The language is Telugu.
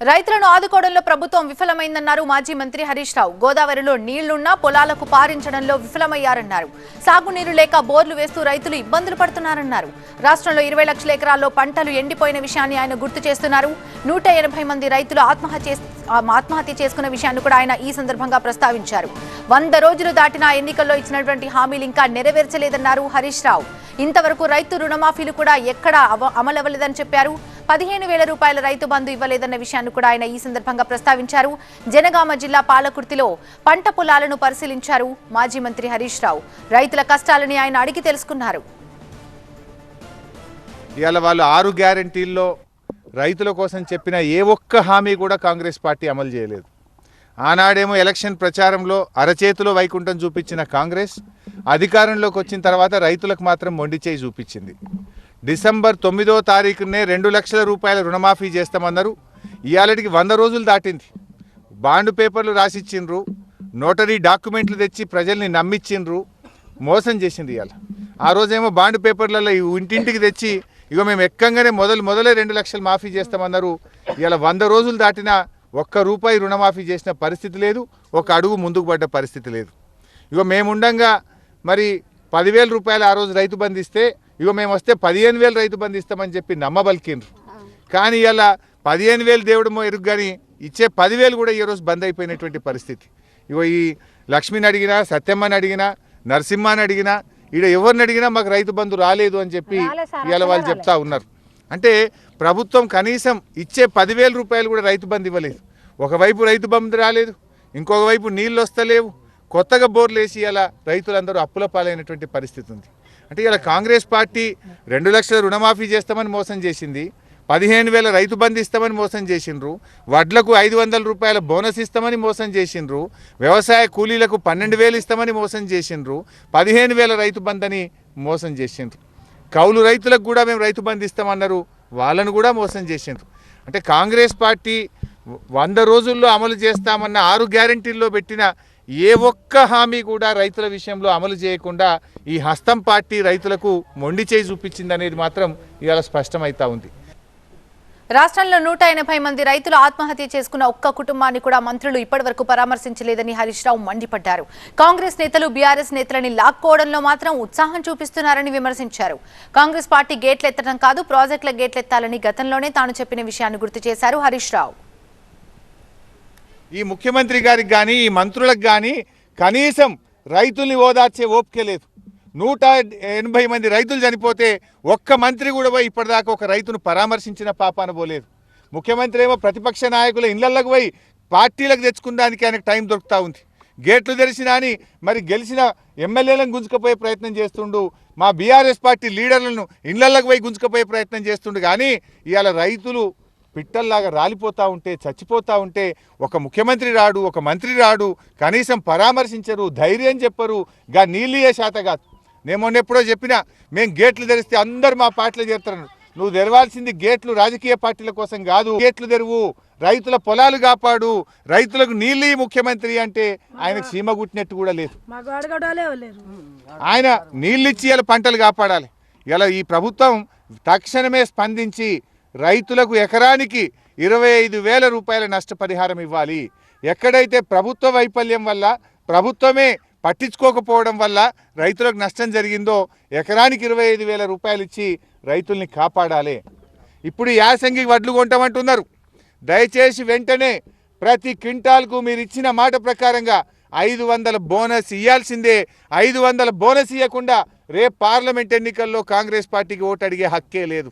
రైతులను ఆదుకోవడంలో ప్రభుత్వం విఫలమైందన్నారు మాజీ మంత్రి హరీష్ రావు. గోదావరిలో నీళ్లున్నా పొలాలకు పారించడంలో విఫలమయ్యారన్నారు. సాగునీరు లేక బోర్లు వేస్తూ రైతులు ఇబ్బందులు పడుతున్నారన్నారు. రాష్ట్రంలో 20 లక్షల ఎకరాల్లో పంటలు ఎండిపోయిన విషయాన్ని ఆయన గుర్తు చేస్తున్నారు. 180 మంది రైతులు ఆత్మహత్య చేసుకున్న విషయాన్ని కూడా ఆయన ఈ సందర్భంగా ప్రస్తావించారు. 100 రోజులు దాటిన ఎన్నికల్లో ఇచ్చినటువంటి హామీలు ఇంకా నెరవేర్చలేదన్నారు హరీష్ రావు. ఇంతవరకు రైతు రుణమాఫీలు కూడా ఎక్కడా అమలవ్వలేదని చెప్పారు. 15,000 రూపాయల రైతు బంధు ఇవ్వలేదన్న విషయాన్ని కూడా ఆయన ఈ సందర్భంగా ప్రస్తావించారు. జనగామ జిల్లా పాలకుర్తిలో పంట పొలాలను పరిశీలించారు మాజీ మంత్రి హరీష్ రావు. రైతుల కష్టాలని ఆయన అడిగి తెలుసుకున్నారు. ఇవాళ వాళ్ళు 6 గ్యారెంటీల్లో రైతుల కోసం చెప్పిన ఏ ఒక్క హామీ కూడా కాంగ్రెస్ పార్టీ అమలు చేయలేదు. ఆనాడేమో ఎలక్షన్ ప్రచారంలో అరచేతిలో వైకుంఠం చూపించిన కాంగ్రెస్ అధికారంలోకి వచ్చిన తర్వాత రైతులకు మాత్రం మొండి చేయి చూపించింది. డిసెంబర్ 9వ తారీఖునే 2 లక్షల రూపాయల రుణమాఫీ చేస్తామన్నారు. ఇవాళకి 100 రోజులు దాటింది. బాండ్ పేపర్లు రాసిచ్చిండ్రు, నోటరీ డాక్యుమెంట్లు తెచ్చి ప్రజల్ని నమ్మించిండ్రు, మోసం చేసింది. ఇవాళ ఆ రోజేమో బాండ్ పేపర్లలో ఇంటింటికి తెచ్చి ఇగో మేము ఎక్కంగానే మొదలే 2 లక్షలు మాఫీ చేస్తామన్నారు. ఇవాళ 100 రోజులు దాటినా ₹1 రుణమాఫీ చేసిన పరిస్థితి లేదు, ఒక అడుగు ముందుకు పడ్డ పరిస్థితి లేదు. ఇగో మేముండంగా మరి 10,000 రూపాయలు ఆ రోజు రైతు బంధిస్తే ఇగో మేము వస్తే 15,000 రైతు బంధిస్తామని చెప్పి నమ్మబలికిండ్రు. కానీ ఇలా 15,000 దేవుడు ఎరుగు కానీ ఇచ్చే 10,000 కూడా ఈరోజు బంద్ అయిపోయినటువంటి పరిస్థితి. ఇగో ఈ లక్ష్మిని అడిగినా, సత్యమ్మని అడిగినా, నరసింహని అడిగినా, ఈడ ఎవరిని అడిగినా మాకు రైతు బంధు రాలేదు అని చెప్పి ఇలా వాళ్ళు చెప్తా ఉన్నారు. అంటే ప్రభుత్వం కనీసం ఇచ్చే 10,000 రూపాయలు కూడా రైతు బంధు ఇవ్వలేదు. ఒకవైపు రైతు బంధు రాలేదు, ఇంకొక వైపు నీళ్ళు వస్తలేవు, కొత్తగా బోర్లు వేసి ఇలా రైతులందరూ అప్పుల పాలైనటువంటి పరిస్థితి ఉంది. అంటే ఇలా కాంగ్రెస్ పార్టీ 2 లక్షల రుణమాఫీ చేస్తామని మోసం చేసింది, 15,000 రైతు బంధు ఇస్తామని మోసం చేసిండ్రు, వడ్లకు 500 రూపాయల బోనస్ ఇస్తామని మోసం చేసిండ్రు, వ్యవసాయ కూలీలకు 12,000 ఇస్తామని మోసం చేసిండ్రు, 15,000 రైతు బంధు అని మోసం చేసిండ్రు. కౌలు రైతులకు కూడా మేము రైతు బంధు ఇస్తామన్నారు, వాళ్ళను కూడా మోసం చేసిండ్రు. అంటే కాంగ్రెస్ పార్టీ 100 రోజుల్లో అమలు చేస్తామన్న 6 గ్యారెంటీల్లో పెట్టిన ఏ ఒక్క హామీ కూడా రైతుల విషయంలో అమలు చేయకుండా ఈ హస్తం పార్టీ రైతులకు మొండి చేయి చూపించింది అనేది మాత్రం ఇవాళ స్పష్టమవుతా ఉంది. రాష్ట్రంలో 180 మంది రైతులు ఆత్మహత్య చేసుకున్న ఒక్క కుటుంబాన్ని కూడా మంత్రులు ఇప్పటివరకు పరామర్శించలేదని హరీష్ రావు మండిపడ్డారు. కాంగ్రెస్ నేతలు బీఆర్ఎస్ నేతలని లాక్కోవడంలో మాత్రం ఉత్సాహం చూపిస్తున్నారని విమర్శించారు. కాంగ్రెస్ పార్టీ గేట్లెత్తడం కాదు, ప్రాజెక్టుల గేట్లెత్తాలని గతంలోనే తాను చెప్పిన విషయాన్ని గుర్తు చేశారు హరీష్ రావు. ఈ ముఖ్యమంత్రి గారికి కానీ ఈ మంత్రులకు కానీ కనీసం రైతుల్ని ఓదార్చే ఓపిక లేదు. 180 మంది రైతులు చనిపోతే ఒక్క మంత్రి కూడా పోయి ఇప్పటిదాకా ఒక రైతును పరామర్శించిన పాపాన పోలేదు. ముఖ్యమంత్రి ఏమో ప్రతిపక్ష నాయకుల ఇళ్లకు పోయి పార్టీలకు తెచ్చుకోవడానికి ఆయనకు టైం దొరుకుతూ ఉంది. గేట్లు తెరిచినా అని మరి గెలిచిన ఎమ్మెల్యేలను గుంజుకపోయే ప్రయత్నం చేస్తుండు, మా బీఆర్ఎస్ పార్టీ లీడర్లను ఇళ్లకు పోయి గుంజుకపోయే ప్రయత్నం చేస్తుండు. కానీ ఇవాళ రైతులు పిట్టల్లాగా రాలిపోతూ ఉంటే, చచ్చిపోతూ ఉంటే ఒక ముఖ్యమంత్రి రాడు, ఒక మంత్రి రాడు, కనీసం పరామర్శించరు, ధైర్యం చెప్పరు, గా నీళ్ళే శాత కాదు. నేను మొన్న ఎప్పుడో చెప్పినా, మేము గేట్లు తెరిస్తే అందరు మా పార్టీలో చేరుతారు. నువ్వు తెరవాల్సింది గేట్లు రాజకీయ పార్టీల కోసం కాదు, గేట్లు తెరువు, రైతుల పొలాలు కాపాడు, రైతులకు నీళ్ళు ముఖ్యమంత్రి అంటే ఆయనకు సీమ గుట్టినట్టు కూడా లేదు. ఆయన నీళ్ళిచ్చి ఇలా పంటలు కాపాడాలి. ఇలా ఈ ప్రభుత్వం తక్షణమే స్పందించి రైతులకు ఎకరానికి 25,000 రూపాయల నష్టపరిహారం ఇవ్వాలి. ఎక్కడైతే ప్రభుత్వ వైఫల్యం వల్ల, ప్రభుత్వమే పట్టించుకోకపోవడం వల్ల రైతులకు నష్టం జరిగిందో ఎకరానికి 25,000 రూపాయలు ఇచ్చి రైతుల్ని కాపాడాలి. ఇప్పుడు యాసంగి వడ్లు కొంటామంటున్నారు. దయచేసి వెంటనే ప్రతి క్వింటాల్కు మీరు ఇచ్చిన మాట ప్రకారంగా 500 బోనస్ ఇవ్వాల్సిందే. 500 బోనస్ ఇవ్వకుండా రేపు పార్లమెంట్ ఎన్నికల్లో కాంగ్రెస్ పార్టీకి ఓటు అడిగే హక్కే లేదు.